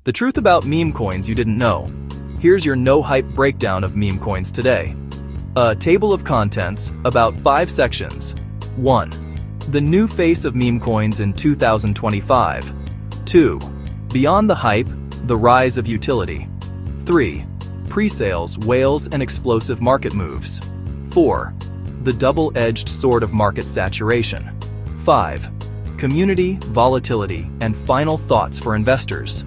The truth about meme coins you didn't know. Here's your no-hype breakdown of meme coins today. A table of contents, about 5 sections. 1. The new face of meme coins in 2025. 2. Beyond the hype, the rise of utility. 3. Pre-sales, whales, and explosive market moves. 4. The double-edged sword of market saturation. 5. Community, volatility, and final thoughts for investors.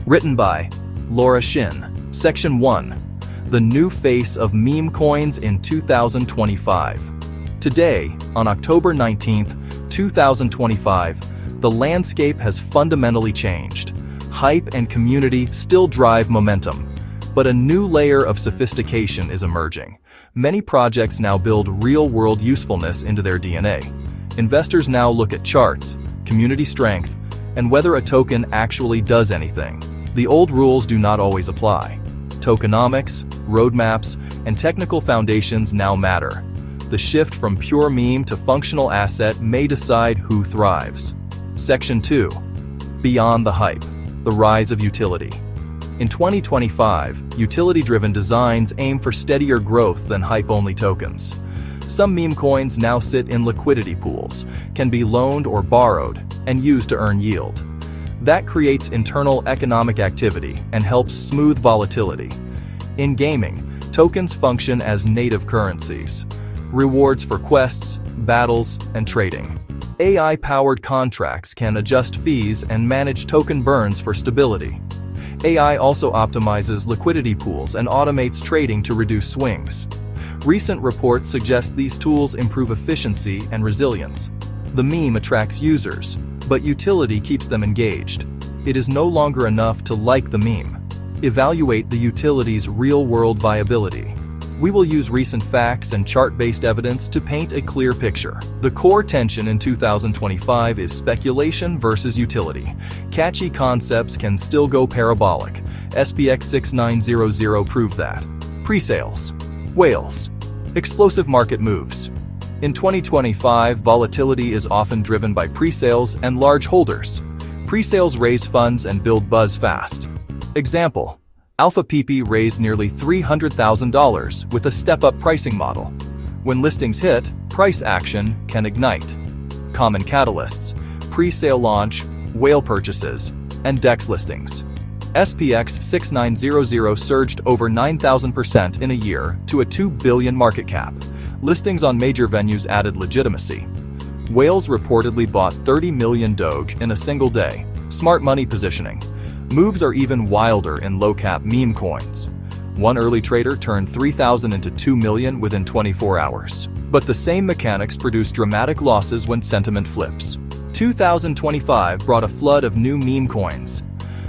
Written by Laura Shin. Section 1. The new face of meme coins in 2025. Today, on October 19, 2025, the landscape has fundamentally changed. Hype and community still drive momentum, but a new layer of sophistication is emerging. Many projects now build real-world usefulness into their DNA. Investors now look at charts, community strength, and whether a token actually does anything. The old rules do not always apply. Tokenomics, roadmaps, and technical foundations now matter. The shift from pure meme to functional asset may decide who thrives. Section 2. Beyond the hype, the rise of utility. In 2025, utility-driven designs aim for steadier growth than hype-only tokens. Some meme coins now sit in liquidity pools, can be loaned or borrowed, and used to earn yield. That creates internal economic activity and helps smooth volatility. In gaming, tokens function as native currencies, rewards for quests, battles, and trading. AI-powered contracts can adjust fees and manage token burns for stability. AI also optimizes liquidity pools and automates trading to reduce swings. Recent reports suggest these tools improve efficiency and resilience. The meme attracts users, but utility keeps them engaged. It is no longer enough to like the meme. Evaluate the utility's real-world viability. We will use recent facts and chart-based evidence to paint a clear picture. The core tension in 2025 is speculation versus utility. Catchy concepts can still go parabolic. SPX 6900 proved that. Pre-sales. Whales. Explosive market moves. In 2025, volatility is often driven by pre-sales and large holders. Pre-sales raise funds and build buzz fast. Example. Alpha PP raised nearly $300,000 with a step-up pricing model. When listings hit, price action can ignite. Common catalysts: pre-sale launch, whale purchases, and DEX listings. SPX 6900 surged over 9,000% in a year to a $2 billion market cap. Listings on major venues added legitimacy. Whales reportedly bought 30 million Doge in a single day. Smart money positioning. Moves are even wilder in low-cap meme coins. One early trader turned 3,000 into 2 million within 24 hours. But the same mechanics produce dramatic losses when sentiment flips. 2025 brought a flood of new meme coins.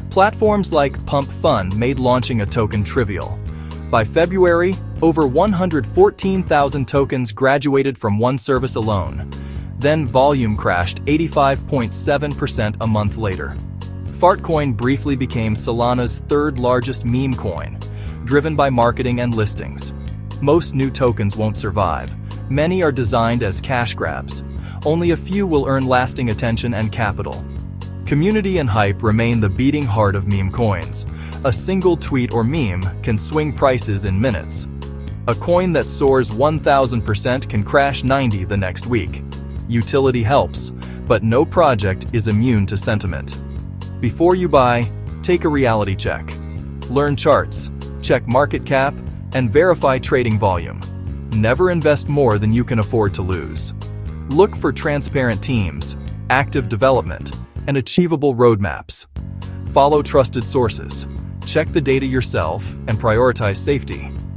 Platforms like Pump Fun made launching a token trivial. By February, over 114,000 tokens graduated from one service alone. Then volume crashed 85.7% a month later. Fartcoin briefly became Solana's third largest meme coin, driven by marketing and listings. Most new tokens won't survive. Many are designed as cash grabs. Only a few will earn lasting attention and capital. Community and hype remain the beating heart of meme coins. A single tweet or meme can swing prices in minutes. A coin that soars 1,000% can crash 90% the next week. Utility helps, but no project is immune to sentiment. Before you buy, take a reality check. Learn charts, check market cap, and verify trading volume. Never invest more than you can afford to lose. Look for transparent teams, active development, and achievable roadmaps. Follow trusted sources. Check the data yourself and prioritize safety.